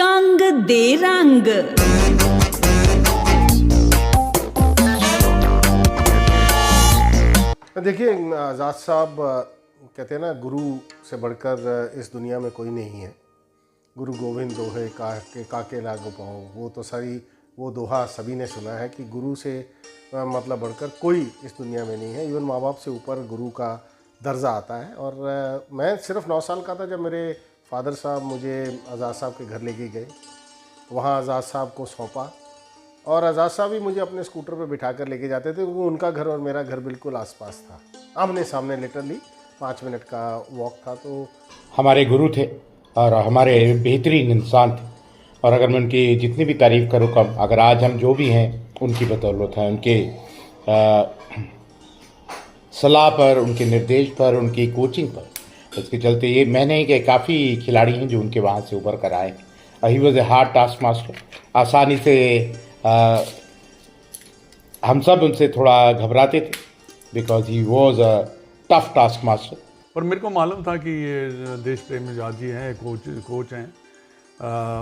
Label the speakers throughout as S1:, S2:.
S1: कंग दे रंग।
S2: देखिए आज़ाद साहब कहते हैं ना, गुरु से बढ़कर इस दुनिया में कोई नहीं है। गुरु गोविंद दोहे काके लागो पाओ, वो तो सारी वो दोहा सभी ने सुना है कि गुरु से मतलब बढ़कर कोई इस दुनिया में नहीं है। इवन माँ बाप से ऊपर गुरु का दर्जा आता है। और मैं सिर्फ 9 साल का था जब मेरे फादर साहब मुझे आज़ाद साहब के घर लेके गए, वहाँ आज़ाद साहब को सौंपा और आज़ाद साहब ही मुझे अपने स्कूटर पे बिठा कर लेके जाते थे, क्योंकि उनका घर और मेरा घर बिल्कुल आसपास था, आमने सामने, लिटरली 5 मिनट का वॉक था। तो
S3: हमारे गुरु थे और हमारे बेहतरीन इंसान थे, और अगर मैं उनकी जितनी भी तारीफ़ करूँ कम। अगर आज हम जो भी हैं उनकी बदौलत है, उनके सलाह पर, उनके निर्देश पर, उनकी कोचिंग पर। इसके चलते ये मैंने कि काफ़ी खिलाड़ी हैं जो उनके वहाँ से उभर कर आए। He was a hard task master. आसानी से हम सब उनसे थोड़ा घबराते थे, because he was a tough task master.
S4: पर मेरे को मालूम था कि ये देश प्रेम आज़ाद जी हैं, कोच हैं।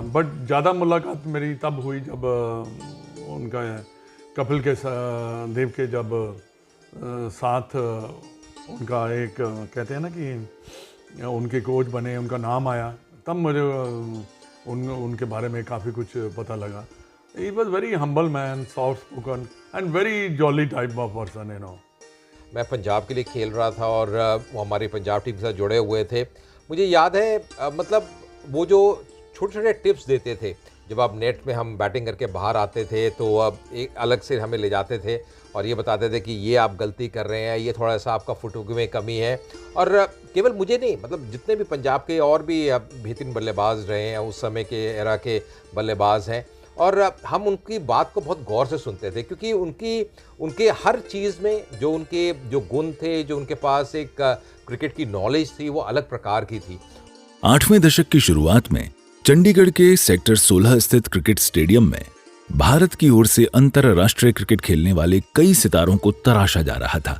S4: बट ज़्यादा मुलाकात मेरी तब हुई जब उनका कपिल के देव के जब साथ उनका एक कहते हैं ना कि उनके कोच बने, उनका नाम आया, तब मुझे उनके बारे में काफ़ी कुछ पता लगा। He was very humble man, soft spoken and very jolly type of person, you know.
S5: मैं पंजाब के लिए खेल रहा था और वो हमारी पंजाब टीम के साथ जुड़े हुए थे। मुझे याद है मतलब वो जो छोटे छोटे टिप्स देते थे, जब आप नेट में हम बैटिंग करके बाहर आते थे तो अब एक अलग से हमें ले जाते थे और ये बताते थे कि ये आप गलती कर रहे हैं, ये थोड़ा सा आपका फुटवर्क में कमी है। और केवल मुझे नहीं, मतलब जितने भी पंजाब के और भी बेहतरीन बल्लेबाज रहे हैं, उस समय के एरा के बल्लेबाज हैं, और हम उनकी बात को बहुत गौर से सुनते थे, क्योंकि उनके हर चीज़ में जो उनके जो गुण थे, जो उनके पास एक क्रिकेट की नॉलेज थी, वो अलग प्रकार की थी।
S6: 8वें दशक की शुरुआत में चंडीगढ़ के सेक्टर 16 स्थित क्रिकेट स्टेडियम में भारत की ओर से अंतरराष्ट्रीय क्रिकेट खेलने वाले कई सितारों को तराशा जा रहा था।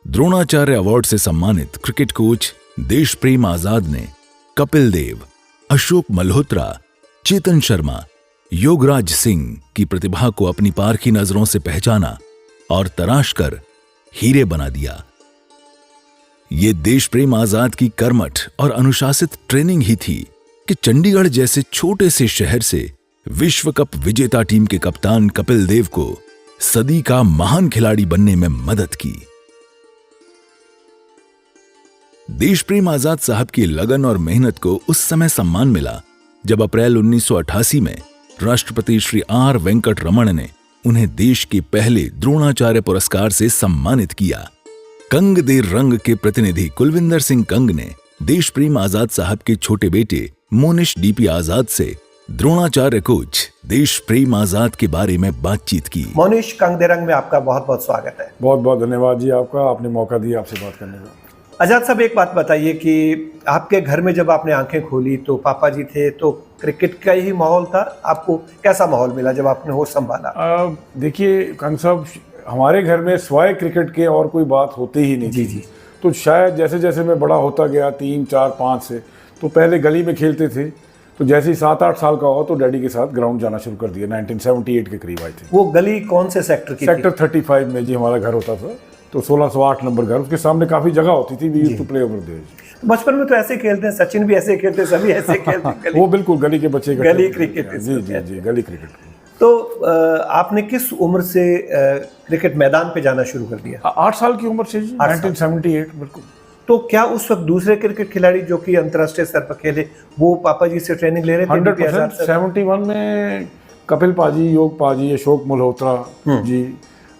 S6: द्रोणाचार्य अवार्ड से सम्मानित क्रिकेट कोच देश प्रेम आजाद ने कपिल देव, अशोक मल्होत्रा, चेतन शर्मा, योगराज सिंह की प्रतिभा को अपनी पारखी नजरों से पहचाना और तराश कर हीरे बना दिया। ये देश प्रेम आजाद की कर्मठ और अनुशासित ट्रेनिंग ही थी कि चंडीगढ़ जैसे छोटे से शहर से विश्व कप विजेता टीम के कप्तान कपिल देव को सदी का महान खिलाड़ी बनने में मदद की। देश प्रेम आजाद साहब की लगन और मेहनत को उस समय सम्मान मिला जब अप्रैल 1988 में राष्ट्रपति श्री आर वेंकट रमण ने उन्हें देश के पहले द्रोणाचार्य पुरस्कार से सम्मानित किया। कंग दे रंग के प्रतिनिधि कुलविंदर सिंह कंग ने देश प्रेम आजाद साहब के छोटे बेटे मोनिश डीपी आजाद से द्रोणाचार्य कोच देश प्रेम आजाद के बारे में बातचीत की।
S7: मोनिश, कंग दे रंग में आपका बहुत बहुत स्वागत है।
S8: बहुत बहुत धन्यवाद जी आपका, आपने मौका दिया आपसे बात करने का।
S7: आजाद साहब, एक बात बताइए कि आपके घर में जब आपने आंखें खोली तो पापा जी थे, तो क्रिकेट का ही माहौल था, आपको कैसा माहौल मिला जब आपने होश संभाला?
S8: देखिए कंग साहब, हमारे घर में स्वाय क्रिकेट के और कोई बात होती ही नहीं
S7: जी
S8: थी।
S7: जी।
S8: तो शायद जैसे जैसे मैं बड़ा होता गया 3, 4, 5 से, तो पहले गली में खेलते थे, तो जैसे ही 7-8 साल का हुआ तो डैडी के साथ ग्राउंड जाना शुरू कर दिया। 1978 के करीब आई थी।
S7: वो गली कौन से सेक्टर की?
S8: सेक्टर 35 में जी हमारा घर होता था, तो 1608 नंबर घर, उसके सामने काफ़ी जगह होती थी। We used to play over there.
S7: बचपन में तो ऐसे खेलते हैं, सचिन भी ऐसे खेलते, सभी ऐसे खेलते।
S8: वो बिल्कुल गली के बच्चे
S7: गली क्रिकेट।
S8: जी जी जी, गली क्रिकेट।
S7: तो आपने किस उम्र से क्रिकेट मैदान पे जाना शुरू कर दिया?
S8: 8 साल की उम्र से जी, 1978 बिल्कुल।
S7: तो क्या उस वक्त दूसरे क्रिकेट खिलाड़ी जो कि अंतर्राष्ट्रीय स्तर पर खेले, वो पापा जी से ट्रेनिंग ले रहे थे?
S8: 100%। 71 में कपिल पाजी, योग पाजी, अशोक मल्होत्रा जी,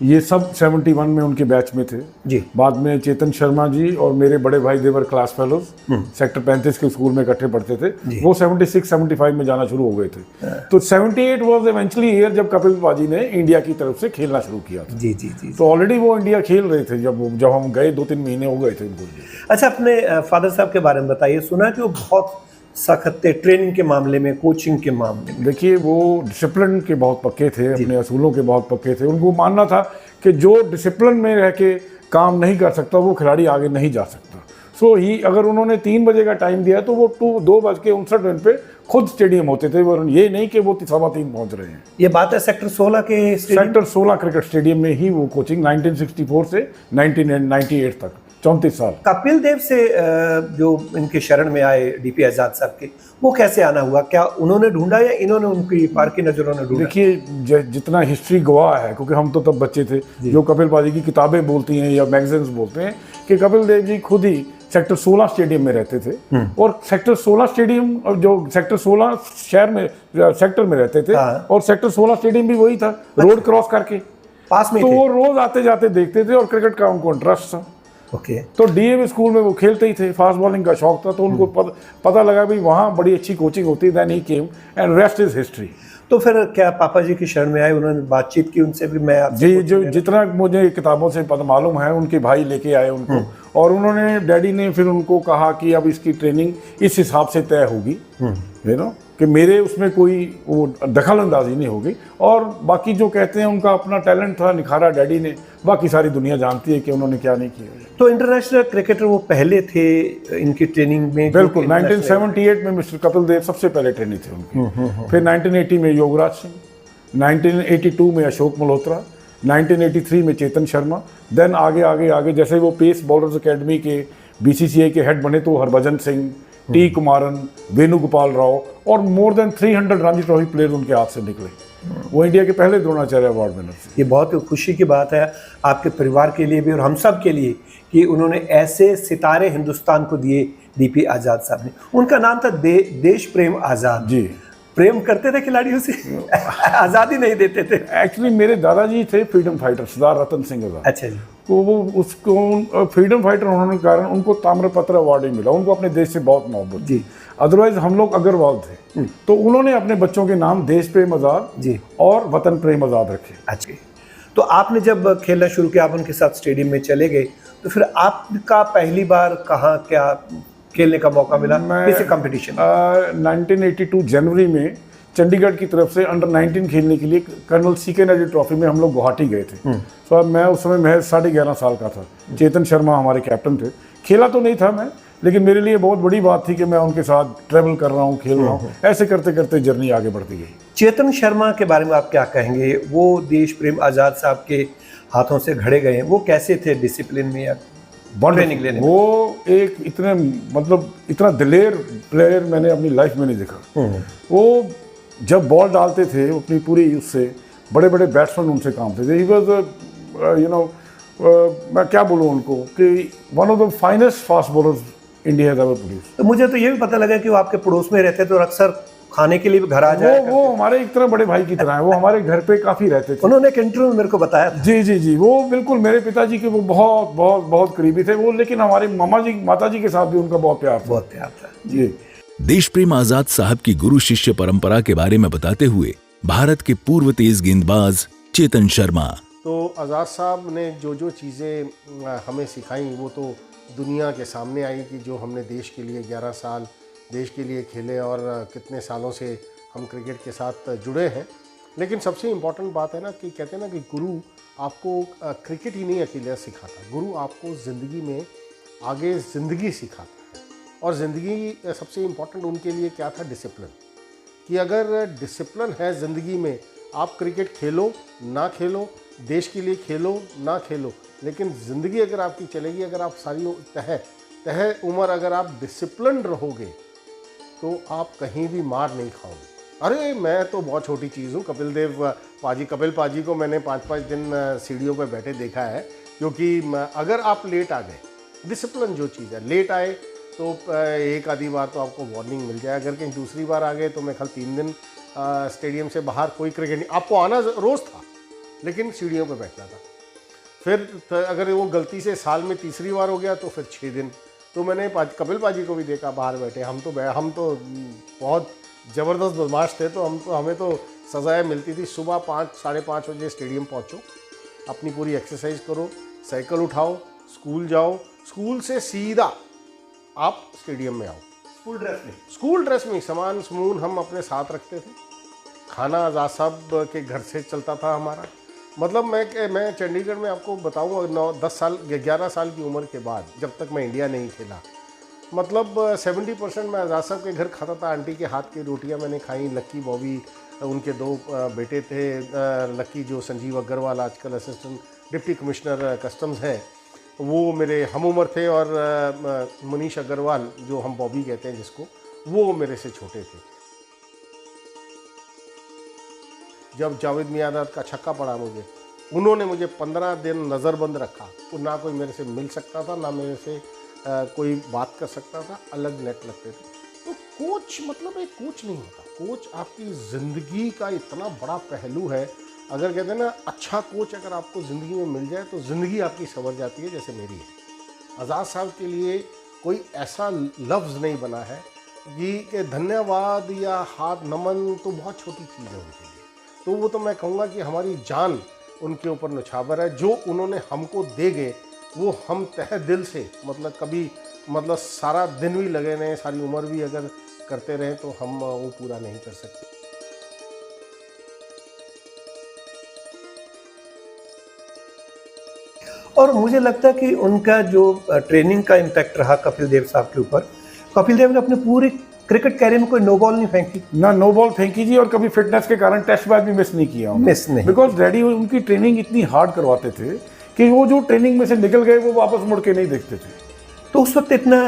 S8: ये सब 71 में उनके बैच में थे
S7: जी।
S8: बाद में चेतन शर्मा जी और मेरे बड़े भाई देवर क्लास फेलोज, सेक्टर 35 के स्कूल में इकट्ठे पढ़ते थे, वो 76-75 में जाना शुरू हो गए थे। तो 78 वाज इवेंचुअली ईयर जब कपिल पाजी ने इंडिया की तरफ से खेलना शुरू किया था।
S7: जी जी जी।
S8: तो ऑलरेडी वो इंडिया खेल रहे थे जब हम गए, 2-3 महीने हो गए थे उनको।
S7: अच्छा, अपने फादर साहब के बारे में बताइए। सुना कि वो बहुत सख्त थे ट्रेनिंग के मामले में, कोचिंग के मामले में।
S8: देखिए, वो डिसिप्लिन के बहुत पक्के थे, अपने असूलों के बहुत पक्के थे। उनको मानना था कि जो डिसिप्लिन में रह के काम नहीं कर सकता वो खिलाड़ी आगे नहीं जा सकता। सो ही अगर उन्होंने 3 बजे का टाइम दिया तो वो 2:59 पे खुद स्टेडियम होते थे, और ये नहीं कि वो 3:15 पहुंच रहे हैं।
S7: ये बात है सेक्टर 16 के स्टेडियम?
S8: सेक्टर 16 क्रिकेट स्टेडियम में ही वो कोचिंग 1964 से 1998 तक 34 साल।
S7: कपिल देव से जो इनके शरण में आए डीपी आजाद साहब के, वो कैसे आना हुआ? क्या उन्होंने ढूंढा या इन्होंने उनकी पार की नजरों ने ढूंढा?
S8: देखिए, जितना हिस्ट्री गवाह है, क्योंकि हम तो तब बच्चे थे, जो कपिल पाजी की किताबें बोलती हैं या मैगजीन्स बोलते हैं कि कपिल देव जी खुद ही सेक्टर 16 स्टेडियम में रहते थे, और सेक्टर 16 स्टेडियम, जो सेक्टर 16 शहर में सेक्टर में रहते थे, और सेक्टर 16 स्टेडियम भी वही था, रोड क्रॉस करके
S7: पास में
S8: तो
S7: थे।
S8: वो रोज आते जाते देखते थे, और क्रिकेट का उनको इंटरेस्ट था।
S7: ओके।
S8: तो डीएवी स्कूल में वो खेलते ही थे, फास्ट बॉलिंग का शौक था, तो उनको पता लगा भी वहाँ बड़ी अच्छी कोचिंग होती है। Then he came and rest is history.
S7: तो फिर क्या पापा जी की शरण में आए, उन्होंने बातचीत की उनसे भी? मैं आपसे
S8: जी, जो जितना मुझे किताबों से पता मालूम है, उनके भाई लेके आए उनको, और उन्होंने, डैडी ने फिर उनको कहा कि अब इसकी ट्रेनिंग इस हिसाब से तय होगी, यू नो, कि मेरे उसमें कोई वो दखल अंदाजी नहीं होगी, और बाकी जो कहते हैं उनका अपना टैलेंट था, निखारा डैडी ने, बाकी सारी दुनिया जानती है कि उन्होंने क्या नहीं किया।
S7: तो इंटरनेशनल क्रिकेटर वो पहले थे इनकी ट्रेनिंग में?
S8: बिल्कुल, 1978 में मिस्टर कपिल देव सबसे पहले ट्रेनिंग थे उनकी। फिर 1980 में योगराज सिंह, 1982 में अशोक मल्होत्रा, 1983 में चेतन शर्मा, देन आगे आगे आगे जैसे वो पेस बॉलर्स अकेडमी के बीसीसीआई के हेड बने तो हरभजन सिंह, टी कुमारन, वेणुगोपाल राव, और more than 300 Ranji trophy player उनके हाथ से निकले। वो इंडिया के पहले द्रोणाचार्य अवार्ड विनर थे।
S7: ये बहुत खुशी की बात है आपके परिवार के लिए भी और हम सब के लिए कि उन्होंने ऐसे सितारे हिंदुस्तान को दिए, डीपी आजाद साहब ने। उनका नाम था देश प्रेम आजाद।
S8: जी।
S7: प्रेम करते थे खिलाड़ियों से? आज़ादी नहीं देते थे?
S8: एक्चुअली मेरे दादाजी थे फ्रीडम फाइटर, सरदार रतन सिंह आजाद।
S7: अच्छा जी।
S8: तो वो उसको फ्रीडम फाइटर होने के कारण उनको ताम्रपत्र अवार्ड ही मिला। उनको अपने देश से बहुत मोहब्बत
S7: जी।
S8: अदरवाइज हम लोग अग्रवाल थे, तो उन्होंने अपने बच्चों के नाम देश प्रेम आजाद
S7: जी
S8: और वतन प्रेम आजाद रखे।
S7: अच्छा। तो आपने जब खेलना शुरू किया, आप उनके साथ स्टेडियम में चले गए, तो फिर आपका पहली बार कहाँ क्या खेलने का मौका मिला, किसी कंपटीशन?
S8: 1982 जनवरी में चंडीगढ़ की तरफ से अंडर 19 खेलने के लिए कर्नल सीके नायडू ट्रॉफी में हम लोग गुवाहाटी गए थे। तो अब मैं उस समय महज 11.5 साल का था। चेतन शर्मा हमारे कैप्टन थे। खेला तो नहीं था मैं, लेकिन मेरे लिए बहुत बड़ी बात थी कि मैं उनके साथ ट्रैवल कर रहा हूँ, खेल रहा हूँ। ऐसे करते करते जर्नी आगे बढ़ती गई।
S7: चेतन शर्मा के बारे में आप क्या कहेंगे? वो देश प्रेम आजाद साहब के हाथों से घड़े गए हैं, वो कैसे थे डिसिप्लिन में या ट्रेनिंग लेने में?
S8: वो एक इतना दिलेर प्लेयर मैंने अपनी लाइफ में नहीं देखा। वो जब बॉल डालते थे अपनी पूरी उससे, बड़े बड़े बैट्समैन उनसे काम थे। ही वाज मैं क्या बोलूँ उनको कि one of the finest fast bowlers India has ever produced.
S7: तो मुझे तो ये भी पता लगा कि वो आपके पड़ोस में रहते थे और अक्सर खाने के लिए भी घर आ जाए।
S8: वो हमारे एक तरह बड़े भाई की तरह है। वो हमारे घर पे काफ़ी रहते थे।
S7: उन्होंने एक इंटरव्यू में मेरे को बताया था।
S8: जी जी जी, वो बिल्कुल मेरे पिताजी के वो बहुत बहुत बहुत करीबी थे वो। लेकिन हमारे माता जी के साथ भी उनका बहुत प्यार था। जी।
S6: देश प्रेम आजाद साहब की गुरु शिष्य परंपरा के बारे में बताते हुए भारत के पूर्व तेज गेंदबाज चेतन शर्मा।
S2: तो आज़ाद साहब ने जो चीज़ें हमें सिखाई वो तो दुनिया के सामने आई कि जो हमने देश के लिए 11 साल देश के लिए खेले और कितने सालों से हम क्रिकेट के साथ जुड़े हैं। लेकिन सबसे इम्पॉर्टेंट बात है ना कि कहते हैं ना कि गुरु आपको क्रिकेट ही नहीं अकेला सिखाता, गुरु आपको ज़िंदगी में आगे ज़िंदगी सिखाता है। और ज़िंदगी सबसे इम्पॉर्टेंट उनके लिए क्या था? डिसिप्लिन। कि अगर डिसिप्लिन है ज़िंदगी में, आप क्रिकेट खेलो ना खेलो, देश के लिए खेलो ना खेलो, लेकिन ज़िंदगी अगर आपकी चलेगी, अगर आप सारी तह उम्र अगर आप डिसिप्लिन रहोगे तो आप कहीं भी मार नहीं खाओगे। अरे मैं तो बहुत छोटी चीज़ हूँ। कपिल पाजी को मैंने 5-5 दिन सीढ़ियों पर बैठे देखा है। क्योंकि अगर आप लेट आ गए, डिसिप्लिन जो चीज़ है, लेट आए तो एक आधी बार तो आपको वार्निंग मिल जाए। अगर कहीं दूसरी बार आ गए तो मैं कल 3 दिन स्टेडियम से बाहर कोई क्रिकेट नहीं, आपको आना रोज़ था लेकिन सीढ़ियों पे बैठना था। फिर अगर वो गलती से साल में तीसरी बार हो गया तो फिर 6 दिन। तो मैंने कपिल पाजी को भी देखा बाहर बैठे। हम तो बहुत ज़बरदस्त बदमाश थे, तो हमें तो सज़ाएँ मिलती थी। सुबह 5-5:30 बजे स्टेडियम पहुँचो, अपनी पूरी एक्सरसाइज करो, साइकिल उठाओ, स्कूल जाओ, स्कूल से सीधा आप स्टेडियम में आओ। स्कूल ड्रेस में सामान समून हम अपने साथ रखते थे। खाना आज़ाद साहब के घर से चलता था हमारा। मतलब मैं चंडीगढ़ में आपको बताऊँ 11 साल की उम्र के बाद, जब तक मैं इंडिया नहीं खेला, मतलब 70% मैं आज़ाद साहब के घर खाता था। आंटी के हाथ की रोटियां मैंने खाई। लक्की बॉबी, उनके 2 बेटे थे, लक्की जो संजीव अग्रवाल आजकल असिस्टेंट डिप्टी कमिश्नर कस्टम्स हैं, वो मेरे हम उम्र थे, और मनीष अग्रवाल जो हम बॉबी कहते हैं जिसको, वो मेरे से छोटे थे। जब जावेद मियाँदाद का छक्का पड़ा मुझे, उन्होंने मुझे 15 दिन नज़रबंद रखा। वो ना कोई मेरे से मिल सकता था, ना मेरे से कोई बात कर सकता था, अलग नेट लगते थे। तो कोच मतलब एक कोच नहीं होता। कोच आपकी ज़िंदगी का इतना बड़ा पहलू है। अगर कहते हैं ना, अच्छा कोच अगर आपको ज़िंदगी में मिल जाए तो ज़िंदगी आपकी संवर जाती है, जैसे मेरी है। आज़ाद साहब के लिए कोई ऐसा लफ्ज़ नहीं बना है कि धन्यवाद या हाथ नमन तो बहुत छोटी चीज़ है उनके लिए। तो वो तो मैं कहूँगा कि हमारी जान उनके ऊपर न्यौछावर है। जो उन्होंने हमको दे गए वो हम तहे दिल से, मतलब कभी मतलब सारा दिन भी लगे रहें, सारी उम्र भी अगर करते रहें तो हम वो पूरा नहीं कर सकते।
S7: और मुझे लगता है कि उनका जो ट्रेनिंग का इम्पैक्ट रहा कपिल देव साहब के ऊपर, कपिल देव ने अपने पूरे क्रिकेट कैरियर में कोई नो बॉल नहीं फेंकी
S8: ना, नो बॉल फेंकी जी, और कभी फिटनेस के कारण टेस्ट मैच भी मिस नहीं किया।
S7: मिस नहीं,
S8: बिकॉज डैडी उनकी ट्रेनिंग इतनी हार्ड करवाते थे कि वो जो ट्रेनिंग में से निकल गए वो वापस मुड़ के नहीं देखते थे।
S7: तो उस वक्त इतना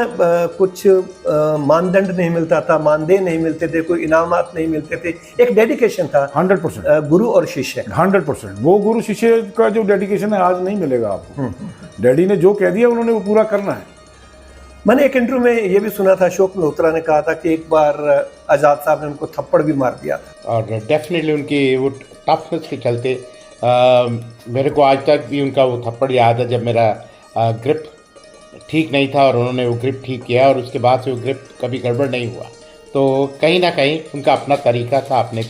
S7: कुछ मानदंड नहीं मिलता था, मानदेय नहीं मिलते थे, कोई इनामात नहीं मिलते थे, एक डेडिकेशन था
S8: 100%
S7: गुरु और शिष्य
S8: 100%। वो गुरु शिष्य का जो डेडिकेशन है आज नहीं मिलेगा आपको। डैडी ने जो कह दिया उन्होंने वो पूरा करना है।
S7: मैंने एक इंटरव्यू में ये भी सुना था, अशोक मल्होत्रा ने कहा था कि एक बार आज़ाद साहब ने उनको थप्पड़ भी मार दिया था।
S3: और डेफिनेटली उनकी वो टफनेस के चलते मेरे को आज तक भी उनका वो थप्पड़ याद है, जब मेरा ग्रिप ठीक नहीं था और उन्होंने वो ग्रिप ठीक किया, और उसके बाद से वो ग्रिप कभी गड़बड़ नहीं हुआ। तो कहीं ना कहीं उनका अपना तरीका था, अपने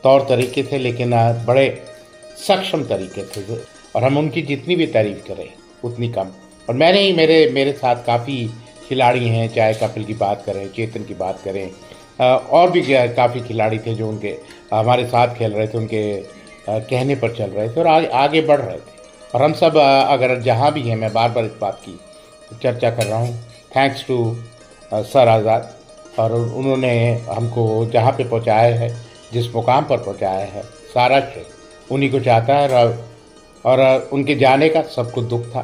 S3: तौर तरीके थे, लेकिन बड़े सक्षम तरीके थे, और हम उनकी जितनी भी तारीफ़ करें उतनी कम। और मैंने ही मेरे साथ काफ़ी खिलाड़ी हैं, चाहे कपिल की बात करें, चेतन की बात करें, और भी काफ़ी खिलाड़ी थे जो उनके हमारे साथ खेल रहे थे, उनके कहने पर चल रहे थे और आगे बढ़ रहे थे। और हम सब अगर जहाँ भी हैं, मैं बार बार इस बात की चर्चा कर रहा हूँ, थैंक्स टू सर आज़ाद, और उन्होंने हमको जहाँ पे पहुँचाया है, जिस मुकाम पर पहुँचाया है, सारा श्रेय उन्हीं को चाहता है। और उनके जाने का सबको दुख था,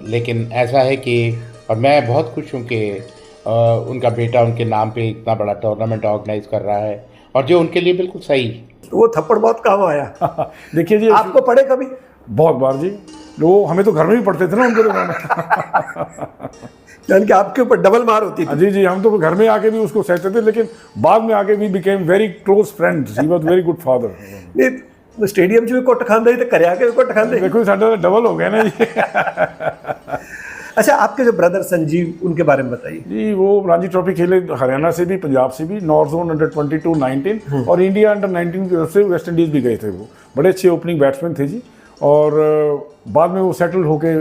S3: लेकिन ऐसा है कि, और मैं बहुत खुश हूँ कि उनका बेटा उनके नाम पे इतना बड़ा टूर्नामेंट ऑर्गेनाइज कर रहा है, और जो उनके लिए बिल्कुल सही है।
S7: वो थप्पड़ बहुत काम आया।
S8: देखिए जी,
S7: आपको पड़े कभी?
S8: बहुत बार जी, वो हमें तो घर में भी पढ़ते थे ना उनके दिमाग में।
S7: यानी कि आपके ऊपर डबल मार होती थी?
S8: जी, हम तो घर में आके भी उसको सहते थे, लेकिन बाद में आके we became very close friends. He was very good father.
S7: नहीं, स्टेडियम में भी कोट खांदे थे, करे आके भी कोट खांदे।
S8: देखो साडा डबल हो गया ना जी।
S7: अच्छा, आपके जो ब्रदर संजीव, उनके बारे में बताइए।
S8: जी, वो रणजी ट्रॉफी खेले हरियाणा से भी, पंजाब से भी, नॉर्थ जोन अंडर 22-19 और इंडिया अंडर 19 की तरफ से वेस्ट इंडीज़ भी गए थे। वो बड़े अच्छे ओपनिंग बैट्समैन थे जी। और बाद में वो सेटल होके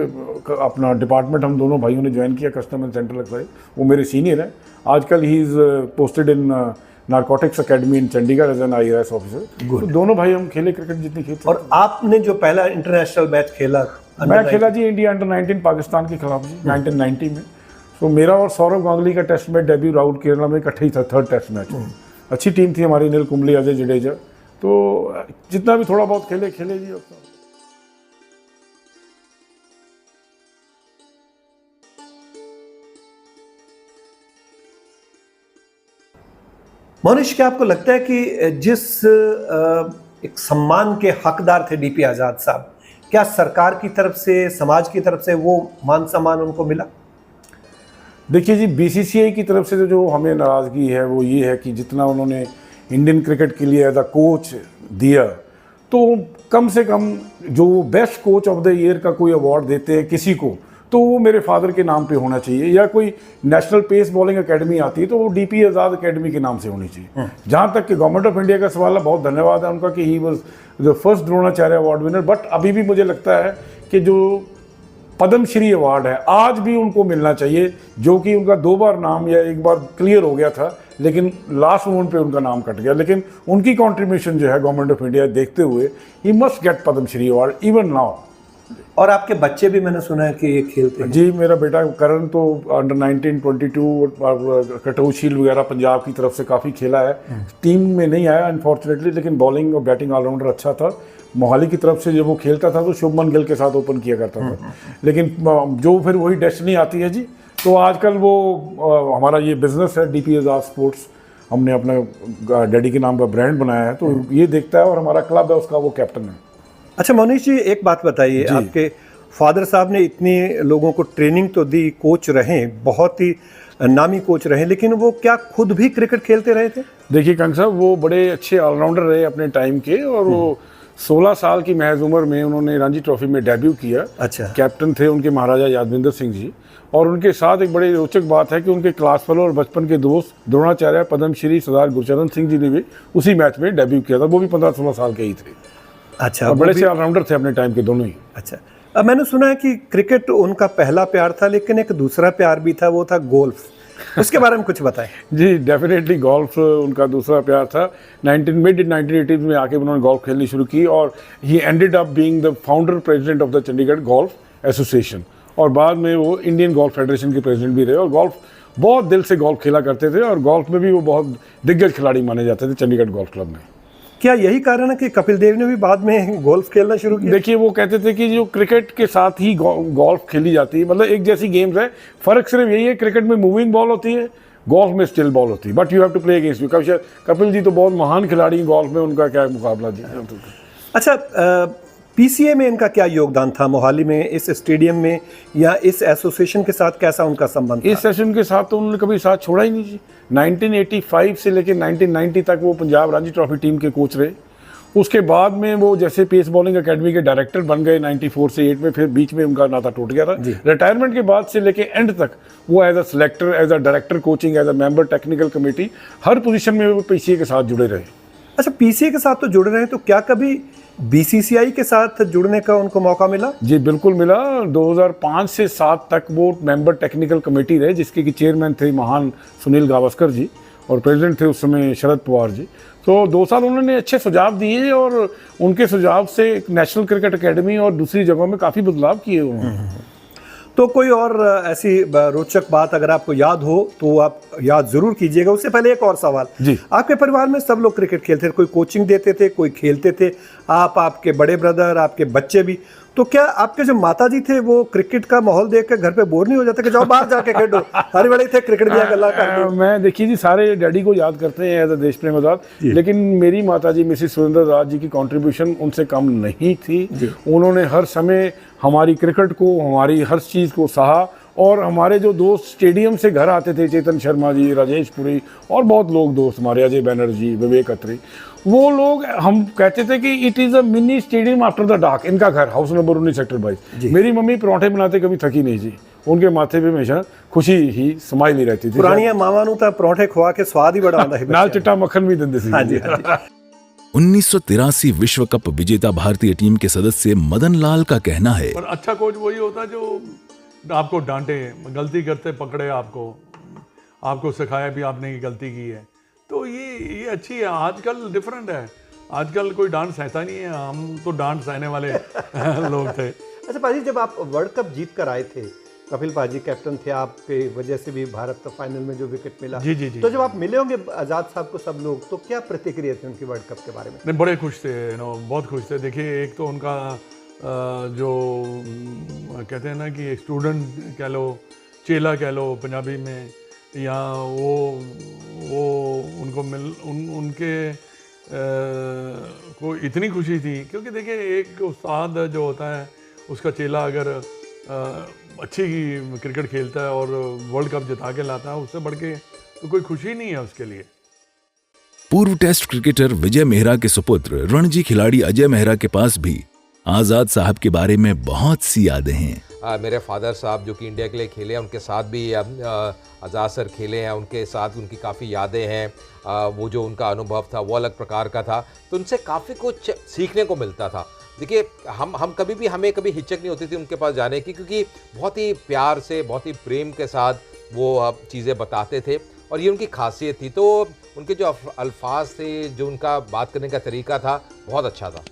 S8: अपना डिपार्टमेंट हम दोनों भाइयों ने ज्वाइन किया, कस्टम एंड सेंट्रल एक्साइज। वो मेरे सीनियर हैं। आजकल he is posted in narcotics academy in Chandigarh as an IAS officer. तो दोनों भाई हम खेले क्रिकेट जितनी खेलते।
S7: और आपने जो पहला इंटरनेशनल मैच खेला?
S8: मैं खेला जी इंडिया अंडर 19 पाकिस्तान के खिलाफ जी 1990 में। तो मेरा और सौरभ गांगुली का test match debut round Kerala में इकट्ठे ही था, 3rd टेस्ट मैच। अच्छी टीम थी हमारी, नील कुंबले, अजय जडेजा। तो जितना भी थोड़ा बहुत खेले जी।
S7: मोनिश, क्या आपको लगता है कि जिस एक सम्मान के हकदार थे DP आज़ाद साहब, क्या सरकार की तरफ से, समाज की तरफ से वो मान सम्मान उनको मिला?
S8: देखिए जी, BCCI की तरफ से जो हमें नाराज़गी है वो ये है कि जितना उन्होंने इंडियन क्रिकेट के लिए एज अ कोच दिया, तो कम से कम जो best coach of the year का कोई अवार्ड देते हैं किसी को, तो वो मेरे फादर के नाम पे होना चाहिए। या कोई नेशनल पेस बॉलिंग एकेडमी आती है तो वो DP आज़ाद एकेडमी के नाम से होनी चाहिए। जहाँ तक कि गवर्नमेंट ऑफ इंडिया का सवाल है, बहुत धन्यवाद है उनका कि he was the first Dronacharya award winner. But अभी भी मुझे लगता है कि जो पद्मश्री अवार्ड है, आज भी उनको मिलना चाहिए, जो कि उनका 2 बार नाम या 1 बार क्लियर हो गया था, लेकिन लास्ट मोमेंट पे उनका नाम कट गया। लेकिन उनकी कंट्रीब्यूशन जो है गवर्नमेंट ऑफ इंडिया देखते हुए, he must get Padmashri award even now.
S7: और आपके बच्चे भी मैंने सुना है कि ये खेलते हैं।
S8: जी, मेरा बेटा करण तो अंडर 19, 22 और कटोच शील्ड वगैरह पंजाब की तरफ से काफ़ी खेला है। टीम में नहीं आया अनफॉर्चुनेटली, लेकिन बॉलिंग और बैटिंग ऑलराउंडर अच्छा था। मोहाली की तरफ से जब वो खेलता था तो शुभमन गिल के साथ ओपन किया करता था। लेकिन जो फिर वही डेस्टिनी आती है जी, तो आजकल वो हमारा ये बिजनेस है डीपी आजाद स्पोर्ट्स, हमने अपना डैडी के नाम का ब्रांड बनाया है, तो ये देखता है और हमारा क्लब है उसका वो कैप्टन है।
S7: अच्छा मोनीश जी, एक बात बताइए, आपके फादर साहब ने इतने लोगों को ट्रेनिंग तो दी, कोच रहे, बहुत ही नामी कोच रहे, लेकिन वो क्या खुद भी क्रिकेट खेलते रहे थे?
S8: देखिए कंग साहब, वो बड़े अच्छे ऑलराउंडर रहे अपने टाइम के, और वो 16 साल की महज उम्र में उन्होंने रणजी ट्रॉफी में डेब्यू किया।
S7: अच्छा।
S8: कैप्टन थे उनके महाराजा यादविंदर सिंह जी, और उनके साथ एक बड़ी रोचक बात है कि उनके क्लास फेलो और बचपन के दोस्त द्रोणाचार्य पद्मश्री सरदार गुरचरण सिंह जी ने भी उसी मैच में डेब्यू किया था। वो भी 15-16 साल के ही थे।
S7: अच्छा,
S8: और बड़े से ऑलराउंडर थे अपने टाइम के दोनों ही।
S7: अच्छा, अब मैंने सुना है कि क्रिकेट उनका पहला प्यार था, लेकिन एक दूसरा प्यार भी था, वो था गोल्फ। उसके बारे में कुछ बताएं।
S8: जी, डेफिनेटली गोल्फ उनका दूसरा प्यार था। मिड 1980s में आके उन्होंने गोल्फ खेलनी शुरू की, और he ended up being the founder president of the Chandigarh golf association, और बाद में वो इंडियन गोल्फ फेडरेशन के प्रेसिडेंट भी रहे, और गोल्फ बहुत दिल से गोल्फ खेला करते थे, और गोल्फ में भी वो बहुत दिग्गज खिलाड़ी माने जाते थे चंडीगढ़ गोल्फ क्लब में।
S7: क्या यही कारण है कि कपिल देव ने भी बाद में गोल्फ खेलना शुरू किया?
S8: देखिए, वो कहते थे कि जो क्रिकेट के साथ ही गोल्फ खेली जाती है, मतलब एक जैसी गेम्स है, फर्क सिर्फ यही है क्रिकेट में मूविंग बॉल होती है, गोल्फ में स्टिल बॉल होती है, but you have to play against you. Kapil ji तो बहुत महान खिलाड़ी हैं गोल्फ में, उनका क्या मुकाबला जी।
S7: अच्छा, पीसीए में इनका क्या योगदान था मोहाली में, इस स्टेडियम में, या इस एसोसिएशन के साथ कैसा उनका संबंध था?
S8: इस सेशन के साथ तो उन्होंने कभी साथ छोड़ा ही नहीं जी। 1985 से लेकर 1990 तक वो पंजाब रणजी ट्रॉफी टीम के कोच रहे। उसके बाद में वो जैसे पेस बॉलिंग एकेडमी के डायरेक्टर बन गए 94 से 8 में, फिर बीच में उनका नाता टूट गया था। रिटायरमेंट के बाद से लेके एंड तक वो as a selector, as a director coaching, as a member technical committee, हर पोजीशन में वो पीसीए के साथ जुड़े रहे।
S7: अच्छा, पीसीए के साथ तो जुड़े रहे, तो क्या कभी बीसीसीआई के साथ जुड़ने का उनको मौका मिला?
S8: जी बिल्कुल मिला। 2005 से 7 तक वो मेंबर टेक्निकल कमेटी रहे, जिसके कि चेयरमैन थे महान सुनील गावस्कर जी, और प्रेसिडेंट थे उस समय शरद पवार जी। तो 2 साल उन्होंने अच्छे सुझाव दिए, और उनके सुझाव से नेशनल क्रिकेट एकेडमी और दूसरी जगहों में काफ़ी बदलाव किए उन्होंने।
S7: तो कोई और ऐसी रोचक बात अगर आपको याद हो तो आप याद जरूर कीजिएगा। उससे पहले एक और सवाल
S8: जी।
S7: आपके परिवार में सब लोग क्रिकेट खेलते थे, कोई कोचिंग देते थे, कोई खेलते थे, आप, आपके बड़े ब्रदर, आपके बच्चे भी, तो क्या आपके जो माता जी थे वो क्रिकेट का माहौल देख के घर पे बोर नहीं हो जाते कि जाओ बाहर जाके खेलो? हर बड़े थे क्रिकेट दिया गला कर।
S8: मैं देखिए जी, सारे डैडी को याद करते हैं एज अ देश प्रेम आजाद, लेकिन मेरी माता जी मिसेस सुरेंद्र राज जी की कंट्रीब्यूशन उनसे कम नहीं थी। उन्होंने हर समय हमारी क्रिकेट को, हमारी हर चीज़ को सहा, और हमारे जो दोस्त स्टेडियम से घर आते थे, चेतन शर्मा जी, राजेश पुरी और बहुत लोग दोस्त हमारे, अजय बैनर्जी, विवेक अत्री, वो लोग, हम कहते थे कि it is a mini stadium after the dark. इनका घर हाउस नंबर 19 सेक्टर 22। मेरी मम्मी पराठे बनाते कभी थकी नहीं जी, उनके माथे पे हमेशा खुशी ही स्माइल ही रहती थी।
S7: पुरानिया मामा नु तां पराठे खुआ के स्वाद ही बड़ा आंदा है,
S8: नाल चिट्टा मक्खन भी दिंदे सी।
S7: हाँ जी, हाँ जी।
S6: 1983 विश्व कप विजेता भारतीय टीम के सदस्य मदन लाल का कहना है,
S4: पर अच्छा कोच वही होता है जो आपको डांटे, गलती करते पकड़े, आपको सिखाया भी आपने ये गलती की है, तो ये अच्छी है। आजकल डिफरेंट है, आजकल कोई डांट सहता नहीं है, हम तो डांट सहने वाले लोग थे।
S7: अच्छा पाजी, जब आप वर्ल्ड कप जीत कर आए थे, कपिल पाजी कैप्टन थे, आपके वजह से भी भारत का फाइनल में जो विकेट मिला,
S4: जी जी जी,
S7: तो जब आप मिले होंगे आज़ाद साहब को सब लोग, तो क्या प्रतिक्रिया थी उनकी वर्ल्ड कप के बारे में?
S4: नहीं, बड़े खुश थे, बहुत खुश थे। देखिए, एक तो उनका जो कहते हैं ना कि स्टूडेंट कह लो, चेला कह लो पंजाबी में, या वो उनको उनके को इतनी खुशी थी, क्योंकि देखिए एक उस्ताद जो होता है, उसका चेला अगर अच्छी क्रिकेट खेलता है और वर्ल्ड कप जिता के लाता है, उससे बढ़ के तो कोई खुशी नहीं है उसके लिए।
S6: पूर्व टेस्ट क्रिकेटर विजय मेहरा के सुपुत्र रणजी खिलाड़ी अजय मेहरा के पास भी आजाद साहब के बारे में बहुत सी यादें हैं।
S5: मेरे फादर साहब जो कि इंडिया के लिए खेले हैं, उनके साथ भी आज़ाद सर खेले हैं, उनके साथ उनकी काफ़ी यादें हैं। वो जो उनका अनुभव था वो अलग प्रकार का था, तो उनसे काफ़ी कुछ सीखने को मिलता था। देखिए हम कभी भी, हमें कभी हिचक नहीं होती थी उनके पास जाने की, क्योंकि बहुत ही प्यार से, बहुत ही प्रेम के साथ वो चीज़ें बताते थे और ये उनकी खासियत थी। तो उनके जो अल्फाज थे, जो उनका बात करने का तरीका था, बहुत अच्छा था।